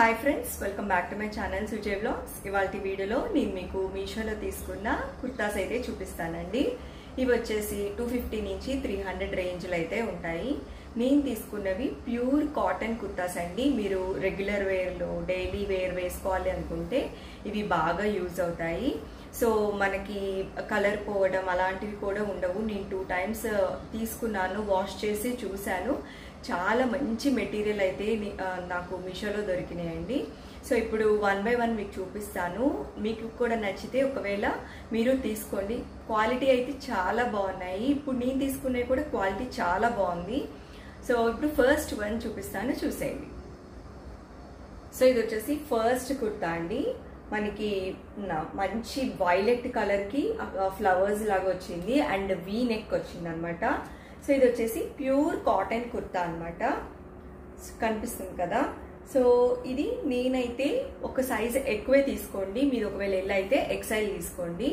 Hi friends, welcome back to my channel Sujay vlogs. ఇవాల్టి వీడియోలో నేను మీకు మీషోలో తీసుకున్న కుర్తాస్ అయితే చూపిస్తానండి. ఇవి వచ్చేసి 250 నుంచి 300 రేంజ్లో అయితే ఉంటాయి. నేను తీసుకున్నవి ప్యూర్ కాటన్ కుర్తాస్ అండి. మీరు రెగ్యులర్ వేర్లో డైలీ వేర్ వేసుకోవాలి అనుకుంటే ఇవి బాగా యూజ్ అవుతాయి. సో మనకి కలర్ పోవడం అలాంటివి కూడా ఉండవు. నేను 2 టైమ్స్ తీసుకున్నాను, వాష్ చేసి చూశాను. చాలా మంచి మెటీరియల్ అయితే నాకు మీషోలో దొరికినాయండి. సో ఇప్పుడు 1 బై 1 మీకు చూపిస్తాను. మీకు కూడా నచ్చితే ఒకవేళ మీరు తీసుకోండి. క్వాలిటీ అయితే చాలా బాగున్నాయి. ఇప్పుడు నేను తీసుకునే కూడా క్వాలిటీ చాలా బాగుంది. సో ఇప్పుడు ఫస్ట్ వన్ చూపిస్తాను, చూసేయండి. సో ఇది వచ్చేసి ఫస్ట్ కుర్తా అండి. మనకి మంచి వైలెట్ కలర్ కి ఫ్లవర్స్ లాగా వచ్చింది అండ్ వీ నెక్ వచ్చింది అనమాట. సో ఇది వచ్చేసి ప్యూర్ కాటన్ కుర్తా అనమాట. కనిపిస్తుంది కదా. సో ఇది నేనైతే ఒక సైజ్ ఎక్కువే తీసుకోండి. మీరు ఒకవేళ ఎల్ అయితే ఎక్స్ఎల్ తీసుకోండి.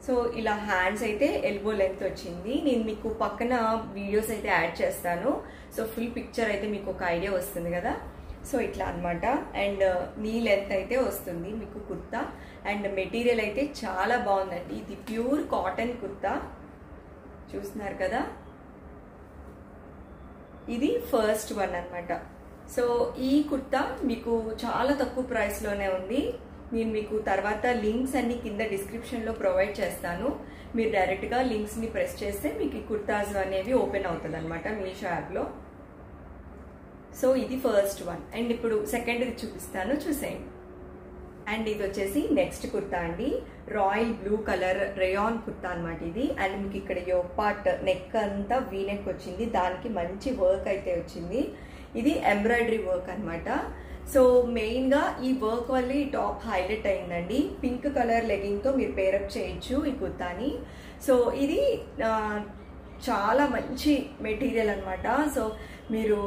సో ఇలా హ్యాండ్స్ అయితే ఎల్బో లెంత్ వచ్చింది. నేను మీకు పక్కన వీడియోస్ అయితే యాడ్ చేస్తాను. సో ఫుల్ పిక్చర్ అయితే మీకు ఒక ఐడియా వస్తుంది కదా. సో ఇట్లా అనమాట. అండ్ నీ లెంత్ అయితే వస్తుంది మీకు కుర్తా. అండ్ మెటీరియల్ అయితే చాలా బాగుందండి. ఇది ప్యూర్ కాటన్ కుర్తా, చూస్తున్నారు కదా. ఇది ఫస్ట్ వన్ అనమాట. సో ఈ కుర్తా మీకు చాలా తక్కువ ప్రైస్ లోనే ఉంది. నేను మీకు తర్వాత లింక్స్ అన్ని కింద డిస్క్రిప్షన్ లో ప్రొవైడ్ చేస్తాను. మీరు డైరెక్ట్ గా లింక్స్ ని ప్రెస్ చేస్తే మీకు ఈ కుర్తాస్ అనేవి ఓపెన్ అవుతుంది అనమాట మీషో యాప్ లో. సో ఇది ఫస్ట్ వన్. అండ్ ఇప్పుడు సెకండ్ చూపిస్తాను, చూసేయండి. అండ్ ఇది వచ్చేసి నెక్స్ట్ కుర్తా అండి. Royal blue colour rayon kurta అనమాట ఇది. అండ్ మీకు ఇక్కడ యోక్ పార్ట్ నెక్ అంతా వీ నెక్ వచ్చింది. దానికి మంచి వర్క్ అయితే వచ్చింది. ఇది ఎంబ్రాయిడరీ వర్క్ అనమాట. సో మెయిన్ గా ఈ వర్క్ వల్ల ఈ టాప్ హైలైట్ అయిందండి. పింక్ కలర్ లెగ్గింగ్ తో మీరు పేరప్ చేయొచ్చు ఈ కుర్తాని. సో ఇది చాలా మంచి మెటీరియల్ అనమాట. సో మీరు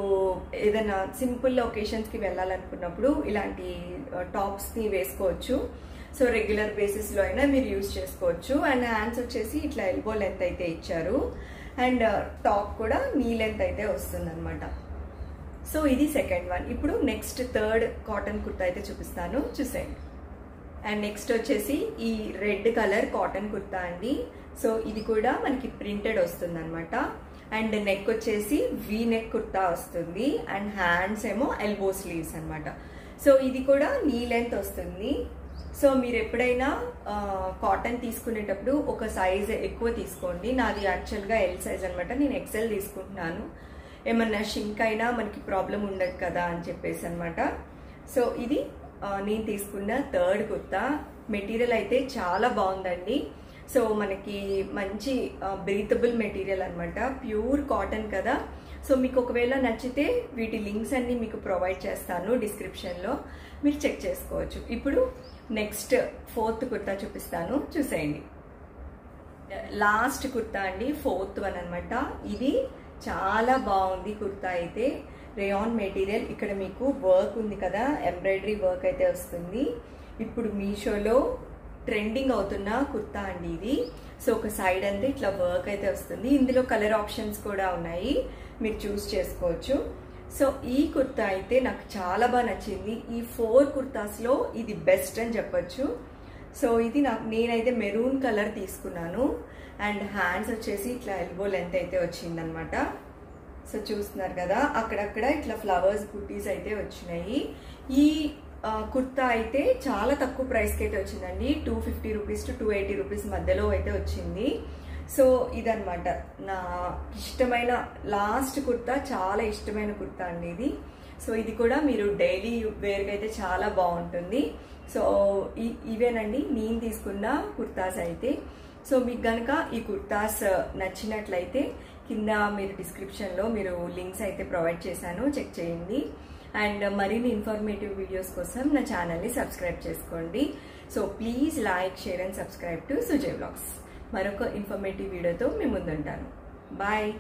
ఏదైనా సింపుల్ ఒకేషన్స్ కి వెళ్ళాలనుకున్నప్పుడు ఇలాంటి టాప్స్ ని వేసుకోవచ్చు. సో రెగ్యులర్ బేసిస్ లో అయినా మీరు యూజ్ చేసుకోవచ్చు. అండ్ హ్యాండ్స్ వచ్చేసి ఇట్లా ఎల్బో లెంత్ అయితే ఇచ్చారు. అండ్ టాప్ కూడా నీ లెంత్ అయితే వస్తుంది అనమాట. సో ఇది సెకండ్ వన్. ఇప్పుడు నెక్స్ట్ థర్డ్ కాటన్ కుర్తా అయితే చూపిస్తాను, చూసేయండి. అండ్ నెక్స్ట్ వచ్చేసి ఈ రెడ్ కలర్ కాటన్ కుర్తా అండి. సో ఇది కూడా మనకి ప్రింటెడ్ వస్తుంది అనమాట. అండ్ నెక్ వచ్చేసి వీ నెక్ కుర్తా వస్తుంది. అండ్ హ్యాండ్స్ ఏమో ఎల్బో స్లీవ్స్ అనమాట. సో ఇది కూడా నీ లెంత్ వస్తుంది. సో మీరు ఎప్పుడైనా కాటన్ తీసుకునేటప్పుడు ఒక సైజ్ ఎక్కువ తీసుకోండి. నాది యాక్చువల్గా ఎల్ సైజ్ అనమాట. నేను ఎక్సెల్ తీసుకుంటున్నాను. ఏమన్నా షింక్ అయినా మనకి ప్రాబ్లం ఉండదు కదా అని చెప్పేసి అనమాట. సో ఇది నేను తీసుకున్న థర్డ్ కుర్తా. మెటీరియల్ అయితే చాలా బాగుందండి. సో మనకి మంచి బ్రీతబుల్ మెటీరియల్ అనమాట. ప్యూర్ కాటన్ కదా. సో మీకు ఒకవేళ నచ్చితే వీటి లింక్స్ అన్ని మీకు ప్రొవైడ్ చేస్తాను డిస్క్రిప్షన్ లో, మీరు చెక్ చేసుకోవచ్చు. ఇప్పుడు నెక్స్ట్ ఫోర్త్ కుర్తా చూపిస్తాను, చూసేయండి. లాస్ట్ కుర్తా అండి, ఫోర్త్ వన్ అనమాట. ఇది చాలా బాగుంది కుర్తా అయితే. రేయాన్ మెటీరియల్, ఇక్కడ మీకు వర్క్ ఉంది కదా, ఎంబ్రాయిడరీ వర్క్ అయితే వస్తుంది. ఇప్పుడు మీషోలో ట్రెండింగ్ అవుతున్న కుర్తా అండి ఇది. సో ఒక సైడ్ అంతా ఇట్లా వర్క్ అయితే వస్తుంది. ఇందులో కలర్ ఆప్షన్స్ కూడా ఉన్నాయి, మీరు చూస్ చేసుకోవచ్చు. సో ఈ కుర్తా అయితే నాకు చాలా బాగా నచ్చింది. ఈ 4 కుర్తాస్ లో ఇది బెస్ట్ అని చెప్పొచ్చు. సో ఇది నేనైతే మెరూన్ కలర్ తీసుకున్నాను. అండ్ హ్యాండ్స్ వచ్చేసి ఇట్లా ఎల్బో లెంత్ అయితే వచ్చింది అనమాట. సో చూస్తున్నారు కదా, అక్కడక్కడ ఇట్లా ఫ్లవర్స్ బుటీస్ అయితే వచ్చినాయి. ఈ కుర్తా అయితే చాలా తక్కువ ప్రైస్కి అయితే వచ్చిందండి. 250 రూపీస్ టు 280 రూపీస్ మధ్యలో అయితే వచ్చింది. సో ఇదనమాట నా ఇష్టమైన లాస్ట్ కుర్తా. చాలా ఇష్టమైన కుర్తా అండి ఇది. సో ఇది కూడా మీరు డైలీ వేర్గా అయితే చాలా బాగుంటుంది. సో ఇవేనండి నేను తీసుకున్న కుర్తాస్ అయితే. సో మీకు గనక ఈ కుర్తాస్ నచ్చినట్లయితే కింద మీరు డిస్క్రిప్షన్లో మీరు లింక్స్ అయితే ప్రొవైడ్ చేశాను, చెక్ చేయండి. అండ్ మరిన్ని ఇన్ఫర్మేటివ్ వీడియోస్ కోసం నా ఛానల్ని సబ్స్క్రైబ్ చేసుకోండి. So please like, share and subscribe to Sujay vlogs. మరొక ఇన్ఫర్మేటివ్ వీడియోతో మీ ముందుంటాను. బాయ్.